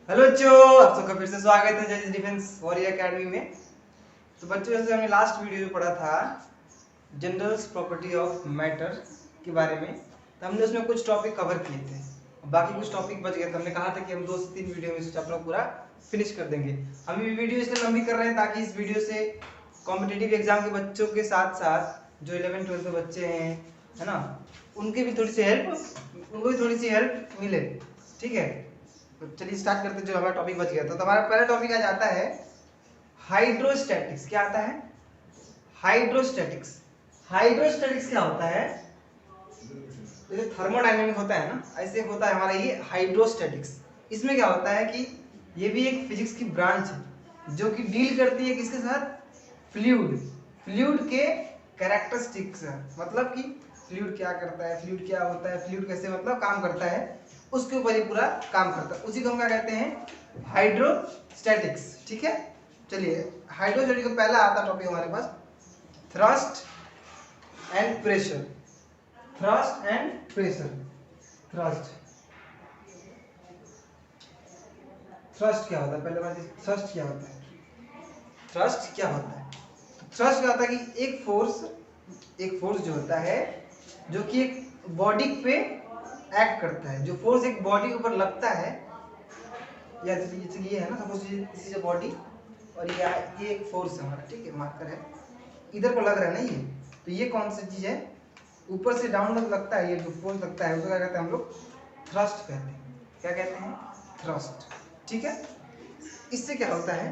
Hello बच्चों, आप सबका फिर से स्वागत है जज डिफेंस वॉरियर एकेडमी में। तो बच्चों, जैसे हमने लास्ट वीडियो में पढ़ा था जनरल प्रॉपर्टी ऑफ मैटर के बारे में, तो हमने उसमें कुछ टॉपिक कवर किए थे, बाकी कुछ टॉपिक बच गए थे। हमने कहा था कि हम 2 से 3 वीडियो में इस चैप्टर को पूरा फिनिश कर देंगे। हम ये वीडियो इसलिए लंबी कर रहे हैं ताकि इस वीडियो से कॉम्पिटिटिव एग्जाम के बच्चों के साथ साथ जो 11th-12th के बच्चे हैं, है ना, उनको भी थोड़ी सी हेल्प मिले। ठीक है, तो चलिए स्टार्ट करते हैं। जो हमारा टॉपिक बच गया था, तो हमारा पहला टॉपिक आज आता है हाइड्रोस्टैटिक्स। क्या आता है? हाइड्रोस्टैटिक्स। हाइड्रोस्टैटिक्स क्या होता है? जैसे थर्मोडायनेमिक होता है ना, ऐसे होता है हमारा ये हाइड्रोस्टैटिक्स। इसमें क्या होता है कि ये भी एक फिजिक्स की ब्रांच है जो कि डील करती है किसके साथ? फ्लूइड के कैरेक्टरिस्टिक्स। मतलब कि फ्लूइड क्या करता है, फ्लूइड क्या होता है, फ्लूइड कैसे मतलब काम करता है, उसके ऊपर ही पूरा काम करता है। उसी को हम क्या कहते हैं? हाइड्रोस्टैटिक्स। ठीक है, चलिए हाइड्रोस्टैटिक्स का पहला आता टॉपिक हमारे पास thrust and pressure. Thrust and pressure. Thrust क्या होता है? पहले बात, थ्रस्ट क्या होता है? थ्रस्ट क्या होता है? थ्रस्ट क्या होता है कि एक फोर्स जो होता है, जो कि एक बॉडी पे एक्ट करता है। जो फोर्स एक बॉडी के ऊपर लगता है, या जैसे ये है ना, suppose this is a body और ये एक फोर्स है हमारा, ठीक है, मार्कर है, इधर को लग रहा है ना ये, तो ये कौन सी चीज है? ऊपर से डाउन लगता है, ये जो फोर्स लगता है उसको क्या कहते हैं हम लोग? थ्रस्ट कहते हैं। क्या कहते हैं? थ्रस्ट। ठीक है, इससे क्या होता है,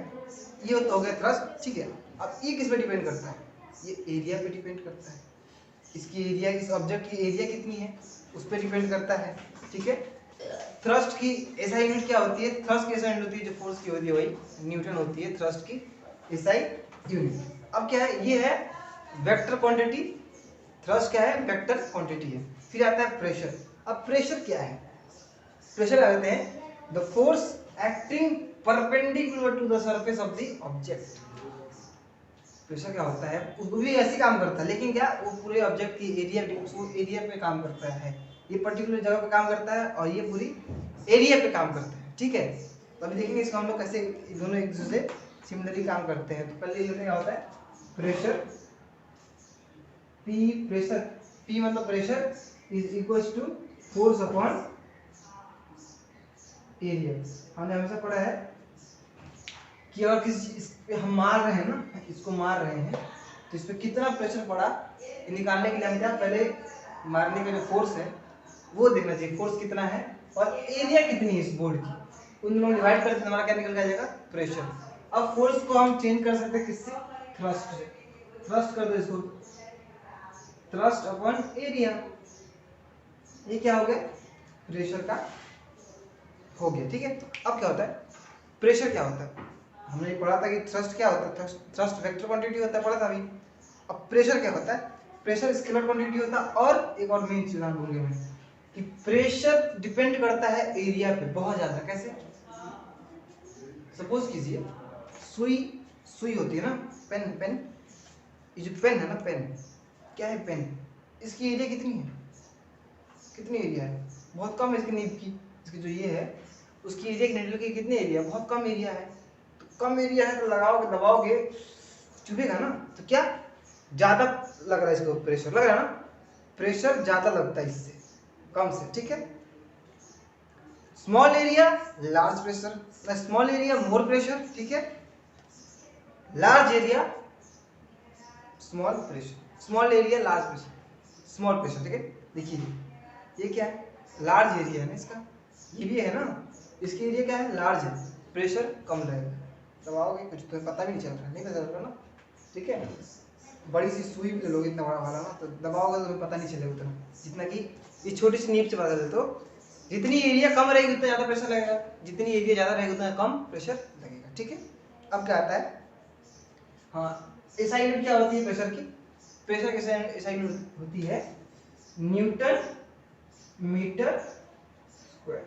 ये तो हो गया थ्रस्ट। ठीक है, अब ये किस पे डिपेंड करता है? ये एरिया पे डिपेंड करता है। इसकी एरिया, इस ऑब्जेक्ट की एरिया कितनी है उस पर डिपेंड करता है। ठीक है, थ्रस्ट की एसआई यूनिट क्या होती है? थ्रस्ट की एसआई यूनिट होती है, जो फोर्स की होती है वही न्यूटन होती है थ्रस्ट की एसआई यूनिट। अब क्या है, ये है वेक्टर क्वांटिटी। थ्रस्ट क्या है? वेक्टर क्वांटिटी है। फिर आता है प्रेशर। अब प्रेशर क्या है? प्रेशर कहते हैं the force acting perpendicular to the surface of the object. Pressure क्या होता है? वो भी ऐसे काम करता है, लेकिन क्या, वो पूरे ऑब्जेक्ट की एरिया पे काम करता है। ये पर्टिकुलर जगह पे काम करता है और ये पूरी एरिया पे काम करता है। ठीक है, तो अभी देखेंगे इसको हम लोग कैसे दोनों एक दूसरे से सिमिलरली काम करते हैं। तो पहले ये क्या होता है? प्रेशर P मतलब pressure is equals to force upon area. हमने हमेशा पढ़ा है कि अगर किसी हम मार रहे हैं ना, इसको मार रहे हैं, तो इस पर कितना प्रेशर पड़ा ये निकालने के लिए हम क्या, पहले मारने का जो फोर्स है वो देखना चाहिए, फोर्स कितना है और एरिया कितनी है इस बोर्ड की, उन दोनों डिवाइड करते हमारा क्या निकल जाएगा? प्रेशर। अब फोर्स को हम चेंज कर सकते हैं किससे? थ्रस्ट से। थ्रस्ट कर दो इसको, थ्रस्ट अपॉन एरिया, ये क्या हो गया? प्रेशर का हो गया। ठीक है, अब क्या होता है? प्रेशर क्या होता है? हमने पढ़ा था कि थ्रस्ट क्या होता है? थ्रस्ट वेक्टर क्वांटिटी होता है, पढ़ा था अभी। अब प्रेशर क्या होता है? प्रेशर स्केलर क्वांटिटी होता है। और एक और मेन चीज भूल गया मैं, कि प्रेशर डिपेंड करता है एरिया पे बहुत ज्यादा। कैसे? सपोज कीजिए सुई सुई होती है ना, पेन, ये जो पेन है ना, पेन क्या है? पेन, इसकी एरिया कितनी है? कितनी एरिया है? बहुत कम है इसकी नीब की। इसकी जो ये है उसकी एरिया की नेडल की कितनी एरिया? बहुत कम एरिया है। तो कम एरिया है तो लगाओगे, दबाओगे, चुभेगा ना, तो क्या ज्यादा लग रहा है इसको? प्रेशर लग रहा है ना, प्रेशर ज्यादा लगता है इससे कम से। ठीक है, small area large pressure, small area more pressure. ठीक है, large area small pressure, small area large pressure, small pressure. ठीक है, देखिए ये क्या है? लार्ज एरिया है ना इसका, ये भी है ना, इसकी एरिया क्या है? लार्ज है, प्रेशर कम रहेगा। दबाओगे कुछ तो पता भी नहीं चल रहा, नहीं पता चल रहा ना। ठीक है, बड़ी सी सुई ले लोगे इतना बड़ा वाला ना, तो दबाओगे तो तुम्हें पता नहीं चलेगा उतना, जितना कि इस छोटी सी नीब से पता चले। तो जितनी एरिया कम रहेगी उतना ज़्यादा प्रेशर लगेगा, जितनी एरिया ज़्यादा रहेगी उतना कम प्रेशर लगेगा। ठीक है, अब क्या आता है? हाँ, एसआई यूनिट क्या होती है प्रेशर की? प्रेशर की एसआई यूनिट होती है न्यूटन मीटर स्क्वायर।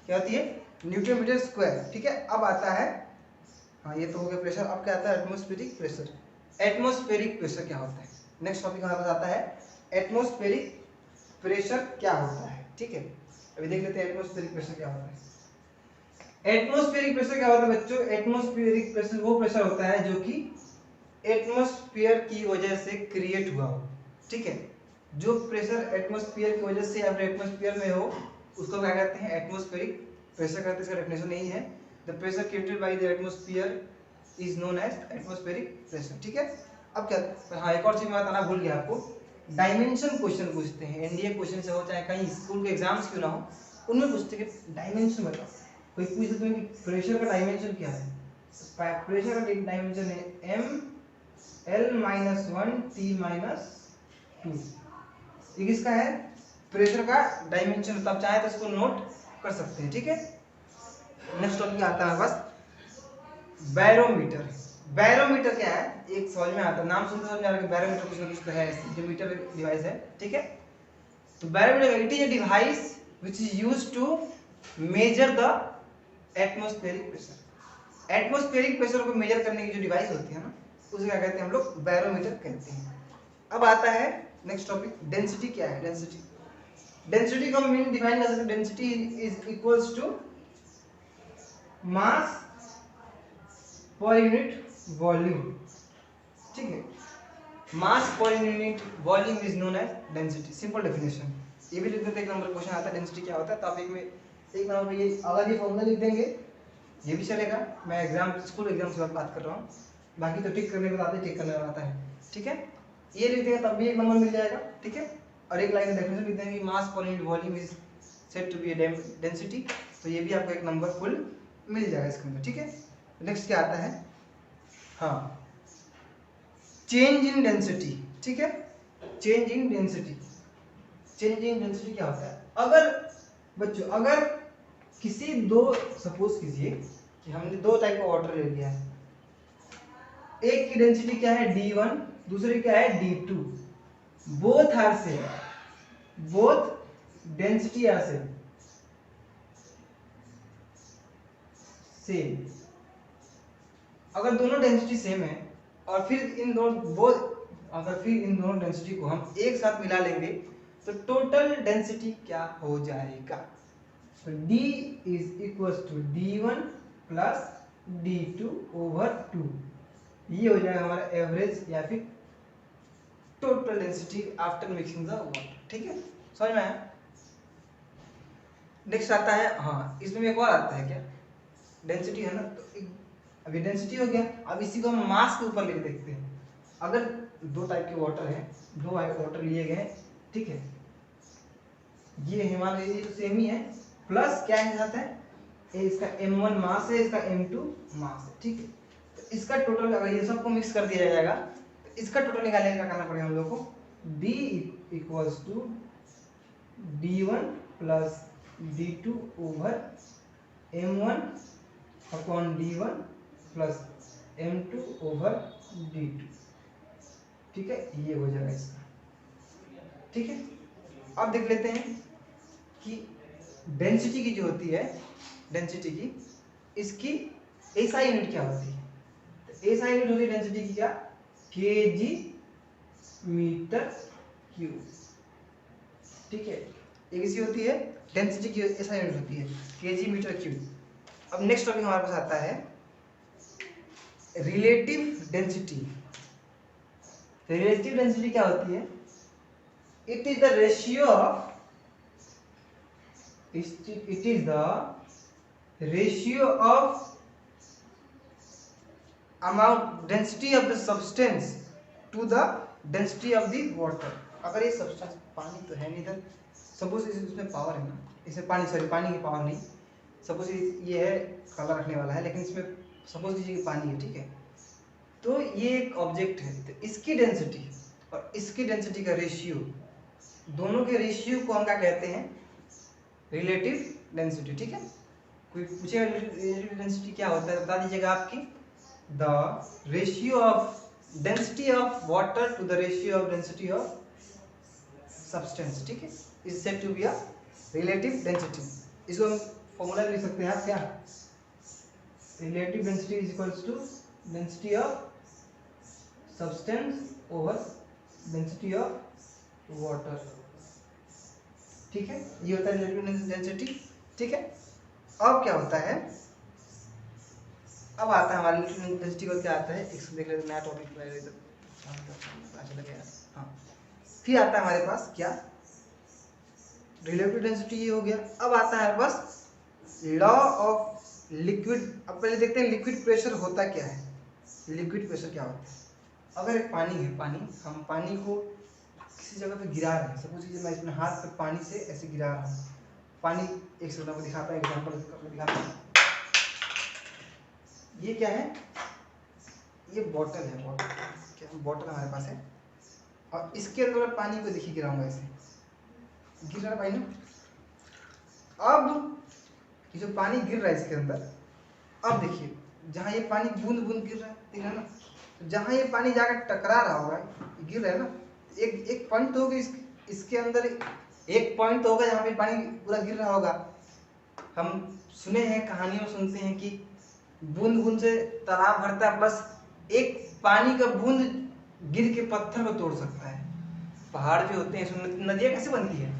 क्या होती है? Newton metre square. ठीक है, अब आता है, हाँ ये तो हो गया प्रेशर। अब क्या आता है? Atmospheric pressure. एटमॉस्फेरिक प्रेशर क्या होता है? नेक्स्ट टॉपिक हमारे पास आता है एटमॉस्फेरिक प्रेशर क्या होता है। ठीक है, अभी देख लेते हैं एटमॉस्फेरिक प्रेशर क्या होता है। एटमॉस्फेरिक प्रेशर क्या होता है बच्चों? एटमॉस्फेरिक प्रेशर वो प्रेशर होता है जो कि एटमॉस्फेयर की वजह से क्रिएट हुआ हो, ठीक है। जो प्रेशर एटमॉस्फेयर की वजह से आप एटमॉस्फेयर में हो उसको क्या कहते हैं? एटमॉस्फेरिक प्रेशर कहते हैं। इसका डेफिनेशन यही है, the pressure created by the atmosphere is known as atmospheric pressure, ठीक है। अब क्या, हाँ एक और चीज मैं बताना भूल गया आपको, डायमेंशन क्वेश्चन पूछते हैं, एनडीए क्वेश्चन से हो चाहे कहीं स्कूल के एग्जाम्स क्यों ना हो, उनमें पूछते हैं कि डायमेंशन बताओ। कोई पूछ देते हैं कि प्रेशर का डायमेंशन क्या है, प्रेशर का डायमेंशन है M L minus one T minus two, ये किसका है? प्रेशर का डायमेंशन। तो आप चाहे तो इसको नोट कर सकते हैं, ठीक है। नेक्स्ट टॉपिक आता है बस बैरोमीटर। बैरोमीटर क्या है? एक समझ में आता है, नाम सुनते समझ आ रहा है कि बैरोमीटर कुछ ना कुछ तो है, जो मीटर डिवाइस है, ठीक है। तो barometer it is a device which is used to measure the atmospheric pressure. Atmospheric pressure को मेजर करने की जो डिवाइस होती है ना, उसे क्या कहते हैं हम लोग? बैरोमीटर कहते हैं। अब आता है नेक्स्ट टॉपिक, डेंसिटी क्या है? डेंसिटी, डेंसिटी को हम डिफाइन कर सकते हैं, density is equals to mass per unit volume, ठीक है। Mass per unit volume is known as density, simple definition. ये भी लिख देते हैं, एक नंबर क्वेश्चन आता है डेंसिटी क्या होता है, तो आप एक नंबर पे ये अगर ये फॉर्मूला लिख देंगे ये भी चलेगा। मैं एग्जाम स्कूल एग्जाम से बात कर रहा हूँ, बाकी तो टिक करने को आता है, टिक करने वाला आता है, ठीक है। ये लिख देंगे तब भी एक नंबर मिल जाएगा, ठीक है। और एक लाइन में डेफिनेशन लिख देंगे mass per unit volume is said to be a density, तो ये भी आपको एक नंबर फुल मिल जाएगा इसके अंदर, ठीक है। नेक्स्ट क्या आता है? हाँ, चेंज इन डेंसिटी, ठीक है। Change in density, change in density क्या होता है? अगर बच्चों, अगर किसी दो, सपोज कीजिए कि हमने दो टाइप का वाटर ले लिया है, एक की डेंसिटी क्या है? D1, दूसरी क्या है? D2, both are same, both density are same, same. अगर दोनों डेंसिटी सेम है और फिर इन दोनों अगर फिर इन दोनों डेंसिटी को हम एक साथ मिला लेंगे तो टोटल डेंसिटी क्या हो जाएगा? तो D is equal to D1 plus D2 over 2, ये हो जाएगा हमारा एवरेज या फिर total density after mixing the water, ठीक है। समझ में आया? नेक्स्ट आता है, हाँ इसमें एक और आता है क्या, डेंसिटी है ना, तो अभी डेंसिटी हो गया, अब इसी को हम मास के ऊपर लेके देखते हैं। अगर दो टाइप के वाटर हैं, दो वाटर लिए गए, ठीक है, ये हिमालय ये तो सेम ही है, प्लस क्या है साथ है, इसका M1 मास है, इसका M2 मास है, ठीक है। तो इसका टोटल अगर ये सबको मिक्स कर दिया जाएगा तो इसका टोटल निकालने का क्या करना पड़ेगा हम लोग को? D equals to D1 plus D2 over M1 upon D1 plus M2 over D2, ठीक है, ये हो जाएगा इसका, ठीक है। अब देख लेते हैं कि डेंसिटी की जो होती है, डेंसिटी की, इसकी एसआई यूनिट क्या होती है? तो एसआई यूनिट होती है डेंसिटी की क्या? केजी मीटर क्यूब, ठीक है। एक इसी होती है डेंसिटी की एसआई यूनिट होती है केजी मीटर क्यूब। अब नेक्स्ट टॉपिक हमारे पास आता है रिलेटिव डेंसिटी। रिलेटिव डेंसिटी क्या होती है? It is the ratio of, it is the ratio of amount density of the substance to the density of the water। अगर ये सब्सटेंस पानी तो है नहीं इधर, सपोज इसमें पावर है ना, इसमें पानी, सॉरी पानी की पावर नहीं, सपोज ये है कलर रखने वाला है, लेकिन इसमें सपोज कीजिए कि पानी है, ठीक है। तो ये एक ऑब्जेक्ट है, तो इसकी डेंसिटी और इसकी डेंसिटी का रेशियो, दोनों के रेशियो को हम क्या कहते हैं? रिलेटिव डेंसिटी, ठीक है। कोई पूछेगा रिलेटिव डेंसिटी क्या होता है, बता दीजिएगा आपकी, the ratio of density of water to the ratio of density of substance, ठीक है, is said to be a relative density. इसको हम फॉर्मूला लिख सकते हैं आप, क्या? Relative density is equals to density of substance over density of water, ठीक है, ये होता है रिलेटिव डेंसिटी, ठीक है। अब क्या होता है अब आता है हमारे इंटेंसिटी को, क्या आता है इसको देख लेते, नया टॉपिक में अच्छा लगे। हाँ, फिर आता है हमारे पास क्या, रिलेटिव डेंसिटी, ये हो गया। अब आता है बस लॉ ऑफ लिक्विड। अब पहले देखते हैं लिक्विड प्रेशर होता क्या है। लिक्विड प्रेशर क्या होता है, अगर एक पानी है, पानी, हम पानी को किसी जगह पे गिरा रहे हैं, सपोज कीजिए मैं अपने हाथ पे पानी से ऐसे गिरा रहा हूँ पानी, एक सेकंड आपको दिखाता हूँ, एग्जांपल दिखाता हूँ। ये क्या है, ये बॉटल है, बॉटल, क्या बॉटल हमारे पास है, और इसके अंदर मैं पानी को देखिए गिराऊंगा, ऐसे गिर रहा है पानी ना। अब ये जो पानी गिर रहा है इसके अंदर, अब देखिए जहाँ ये पानी बूंद बूंद गिर रहा है, ठीक है ना, तो जहाँ ये पानी जाकर टकरा रहा होगा, गिर रहा है ना, एक एक पॉइंट तो होगा इसके अंदर, एक पॉइंट तो होगा जहाँ पे पानी पूरा गिर रहा होगा। हम सुने हैं, कहानियों सुनते हैं कि बूंद बूंद से तालाब भरता है, बस एक पानी का बूंद गिर के पत्थर को तोड़ सकता है। पहाड़ भी होते हैं, नदियाँ कैसे बनती है,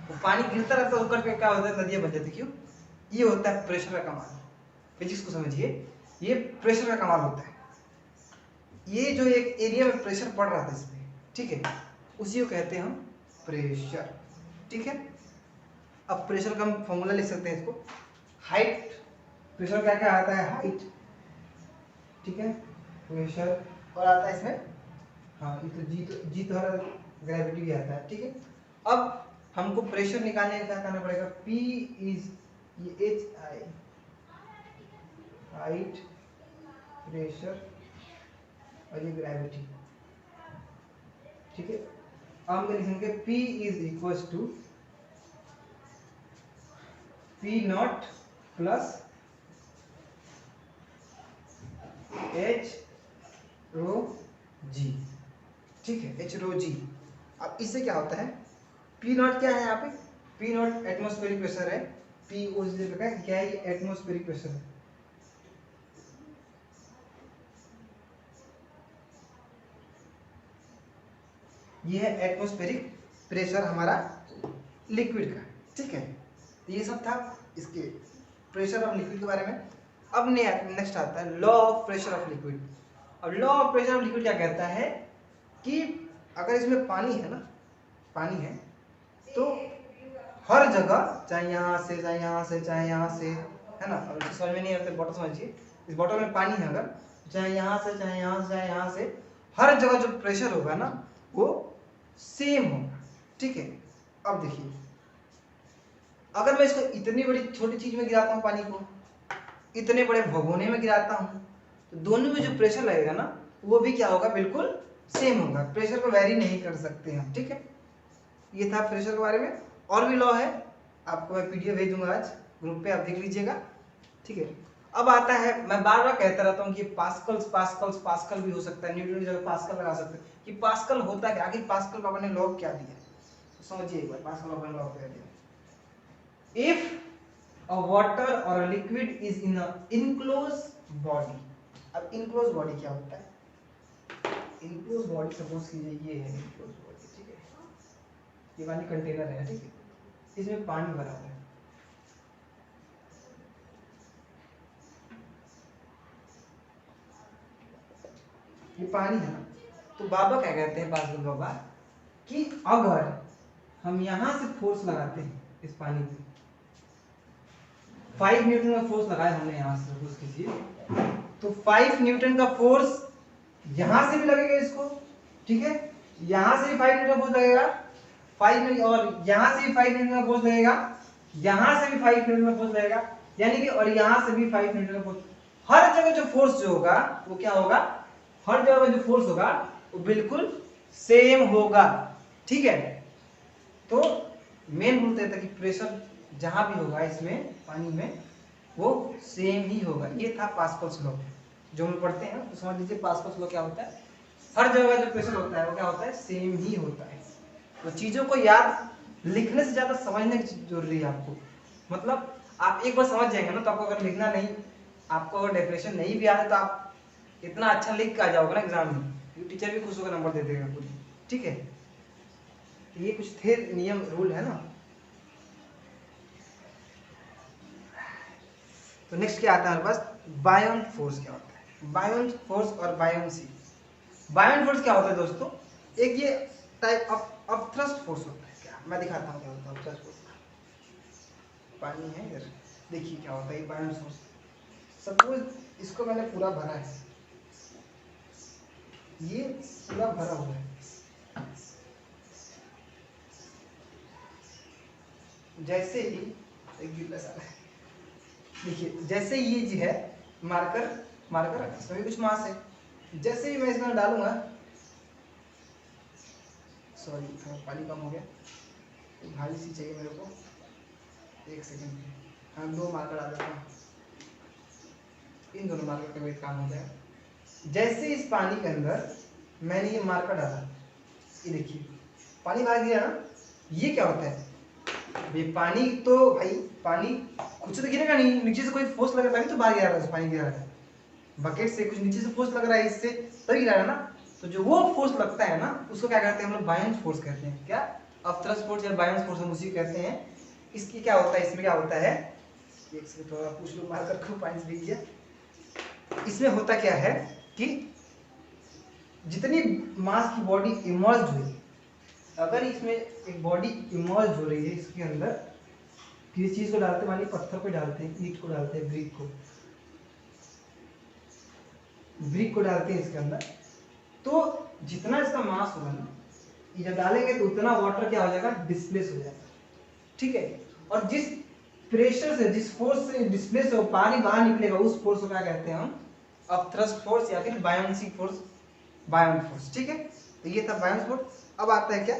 वो पानी गिरता रहता है ऊपर पे, क्या होता है, नदियाँ बन जाती, क्यों, ये होता है प्रेशर का कमाल। फिजिक्स को समझिए, ये प्रेशर का कमाल होता है। ये जो एक एरिया में प्रेशर पड़ रहा था इसमें, ठीक है, उसी को कहते हैं हम प्रेशर, ठीक है। अब प्रेशर का हम फॉर्मूला लिख सकते हैं इसको, हाइट, प्रेशर क्या क्या आता है, हाइट, ठीक है, प्रेशर, और आता है इसमें, हाँ ये तो जी तो ग्रेविटी भी आता है, ठीक है। अब हमको प्रेशर निकालने का क्या करना पड़ेगा, P इज ये HI, हाइट, प्रेशर और ये ग्रेविटी, ठीक है। अब हम लिखेंगे P is equal to P naught plus H rho G, ठीक है, H रो जी। अब इससे क्या होता है, P नॉट क्या है यहाँ पे, P नॉट एटमॉस्फेरिक प्रेशर है, P उस जगह का क्या है, ये एटमॉस्फेरिक प्रेशर है, ये है एटमॉस्फेरिक प्रेशर हमारा लिक्विड का, ठीक है। तो ये सब था इसके प्रेशर ऑफ लिक्विड के बारे में। अब नेक्स्ट आता है law of pressure of liquid. अब law of pressure of liquid क्या कहता है कि अगर इसमें पानी है ना, पानी है, तो हर जगह, चाहे यहाँ से चाहे यहाँ से चाहे यहाँ से, है ना, अब समझ में नहीं आता बॉटल समझिए, इस बॉटल में पानी है, अगर चाहे यहाँ से चाहे यहाँ से चाहे यहाँ से, हर जगह जो प्रेशर होगा ना वो सेम होगा, ठीक है। अब देखिए अगर मैं इसको इतनी बड़ी छोटी चीज में गिराता हूँ, पानी को इतने बड़े भगोने में गिराता हूँ, तो दोनों में जो प्रेशर लगेगा ना वो भी क्या होगा, बिल्कुल सेम होगा, प्रेशर को वेरी नहीं कर सकते हम, ठीक है। ये था प्रेशर के बारे में। और भी लॉ है, आपको मैं पीडीएफ भेज दूंगा आज ग्रुप पे, आप देख लीजिएगा, ठीक है। अब आता है, मैं बार बार कहता रहता हूँ कि पास्कल्स पास्कल्स पास्कल भी हो सकता है, न्यूटन की जगह पास्कल लगा सकते हैं, कि पास्कल होता क्या, आखिर पास्कल बाबा ने लॉ क्या दिया, तो समझिए एक बार पास्कल बाबा ने लॉ क्या दिया। If a water or a liquid is in a enclosed body, अब enclosed body क्या होता है, enclosed body सपोज कीजिए ये है enclosed body, ठीक है, ये वाली कंटेनर है, ठीक है, इसमें पानी भरा हुआ है, ये पानी है ना, तो बाबा क्या कहते हैं, पास्कल बाबा, कि अगर हम यहां से फोर्स लगाते हैं इस पानी पे, 5 न्यूटन का फोर्स लगाया हमने यहाँ से, फोर्स कीजिए, तो 5 न्यूटन का फोर्स यहाँ से भी लगेगा इसको, ठीक है, यहाँ से भी 5 न्यूटन का फोर्स लगेगा, 5 न्यूटन, और यहाँ से भी 5 न्यूटन का फोर्स लगेगा, यहाँ से भी 5 न्यूटन का फोर्स लगेगा, यानी कि और यहाँ से भी 5 न्यूटन का फोर्स। हर जगह जो फोर्स जो होगा वो क्या होगा, हर जगह जो फोर्स होगा वो बिल्कुल सेम होगा, ठीक है। तो मेन रूल कहता है कि प्रेशर जहां भी होगा इसमें पानी में वो सेम ही होगा। ये था पास्कल्स लॉ, जो हम पढ़ते हैं तो समझ लीजिए पास्कल्स लॉ क्या होता है, हर जगह जो प्रेशर होता है वो क्या होता है, सेम ही होता है। तो चीजों को याद लिखने से ज्यादा समझने की जरूरी है आपको, मतलब आप एक बार समझ जाएंगे ना, तो आपको अगर लिखना नहीं, आपको अगर डेफिनेशन नहीं भी आता तो आप इतना अच्छा लिख के आ जाओगे ना एग्जाम में, टीचर भी खुश होकर नंबर दे देगा खुद, ठीक है। ये कुछ थे नियम रूल है ना। तो नेक्स्ट क्या आता है हमारे पास, बायोन फोर्स क्या होता है, बायोन फोर्स और बायोन्सी। बायोन फोर्स क्या होता है दोस्तों, एक ये टाइप ऑफ अपथ्रस्ट फोर्स होता है। क्या मैं दिखाता हूँ क्या होता है अपथ्रस्ट फोर्स। पानी है इधर, देखिए क्या होता है बायोन फोर्स। सपोज इसको मैंने पूरा भरा है, ये पूरा भरा हुआ है, जैसे ही एक गिल्ला सारा है, देखिए जैसे ये जी है मार्कर, मार्कर इसमें भी कुछ मास है, जैसे ही मैं इसमें डालूंगा, सॉरी थोड़ा पानी कम हो गया, भारी सी चाहिए मेरे को, एक सेकेंड, हाँ 2 मार्कर डाल देता हूँ, इन दोनों मार्कर का वेट काम हो जाएगा। जैसे इस पानी के अंदर मैंने ये मार्कर डाला, ये देखिए पानी बाहर गिरा ना, ये क्या होता है, ये पानी तो भाई पानी कुछ तो गिरेगा नहीं, नीचे से कोई फोर्स लगा तभी तो बाहर गिरा रहा है, पानी गिरा रहा है, बकेट से कुछ नीचे से फोर्स लग रहा है इससे तभी गिरा रहा है ना, तो जो वो फोर्स लगता है ना उसको क्या कहते हैं हम लोग, बायोन फोर्स कहते हैं। क्या, अपथ्रस्ट फोर्स या बायोन फोर्स हम उसी कहते हैं। इसकी क्या होता है, इसमें क्या होता है, एक सेकंड थोड़ा पूछ लो मार्कर को, पानी से भीग गया। इसमें होता क्या है कि जितनी मास की बॉडी इमर्ज हुई, अगर इसमें एक बॉडी इमर्ज हो रही है इसके अंदर, किसी चीज को डालते, मानिए पत्थर को डालते हैं, ईंट को डालते हैं, ब्रिक को डालते हैं इसके अंदर, तो जितना इसका मास होगा ना, ये जब डालेंगे तो उतना वाटर क्या हो जाएगा, डिस्प्लेस हो जाएगा, ठीक है। और जिस प्रेशर से, जिस फोर्स से डिस्प्लेस हो पानी बाहर निकलेगा, उस फोर्स को क्या कहते हैं हम, अपथ्रस्ट फोर्स या फिर बायोन्सी फोर्स, बायोन फोर्स, ठीक है। तो ये था बायोन फोर्स। अब आता है क्या,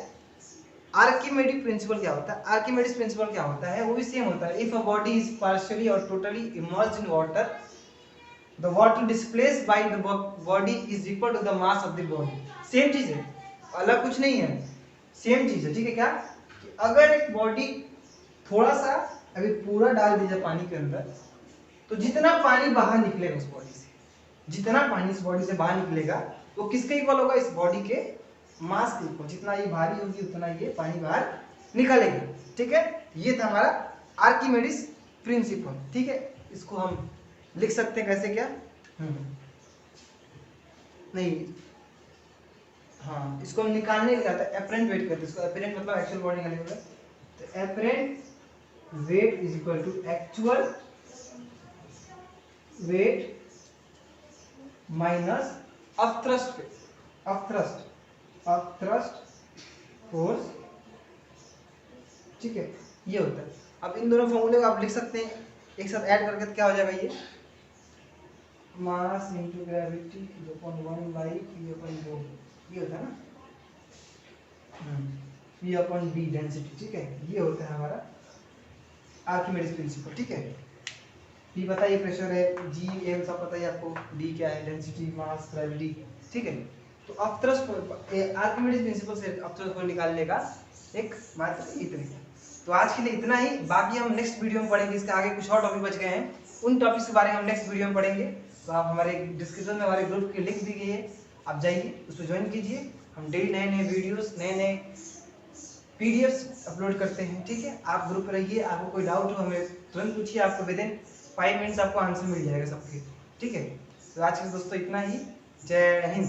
आर्किमेडिक प्रिंसिपल क्या होता है। आर्किमेडिस प्रिंसिपल क्या होता है, वो भी सेम होता है। If a body is partially और totally immersed in water, the water displaced by the body is equal to the mass of the body. Same चीज है, अलग कुछ नहीं है, सेम चीज है, ठीक है। क्या कि अगर एक बॉडी थोड़ा सा अभी पूरा डाल दीजिए पानी के अंदर, तो जितना पानी बाहर निकलेगा उस बॉडी से, जितना पानी इस बॉडी से बाहर निकलेगा वो किसके इक्वल होगा, इस बॉडी के मास के इक्वल। जितना ये भारी होगी उतना ये पानी बाहर निकलेगा, ठीक है। ये था हमारा आर्किमेडिस प्रिंसिपल, ठीक है। इसको हम लिख सकते हैं कैसे, क्या नहीं, हाँ इसको हम निकालने के लिए आता है एपरेंट वेट करते हैं इसको, एपरेंट मतलब एक्चुअल बॉडी निकालने के लिए, तो apparent weight is equal to actual weight minus upthrust, upthrust force, ठीक है, ये होता है। अब इन दोनों फॉर्मूले को आप लिख सकते हैं एक साथ ऐड करके, तो क्या हो जाएगा, ये mass into gravity upon 1 by p upon ρ, ये होता है ना, p अपॉन d डेंसिटी, ठीक है। ये होता है हमारा आर्किमेडिस प्रिंसिपल, ठीक है। p पता है, ये प्रेशर है, g m सब पता है आपको, d क्या है, डेंसिटी, मास, ग्रेविटी, ठीक है। तो अपथ्रस्ट आर्किमेडिस प्रिंसिपल से अपथ्रस्ट फोर्स निकालने का एक मात्र इतना। तो आज के लिए इतना ही, बाकी हम नेक्स्ट वीडियो में पढ़ेंगे। इसके आगे कुछ और टॉपिक बच गए हैं, उन टॉपिक्स के बारे में हम नेक्स्ट वीडियो में पढ़ेंगे। तो आप हमारे डिस्क्रिप्शन में हमारे ग्रुप की लिंक दी गई है, आप जाइए उसको ज्वाइन कीजिए। हम डेली नए नए वीडियोस, नए नए पीडीएफ्स अपलोड करते हैं, ठीक है। आप ग्रुप पर रहिए, आपको कोई डाउट हो हमें तुरंत पूछिए, आपको विदिन 5 मिनट्स आपको आंसर मिल जाएगा सबके, ठीक है। तो आज के दोस्तों इतना ही, जय हिंद।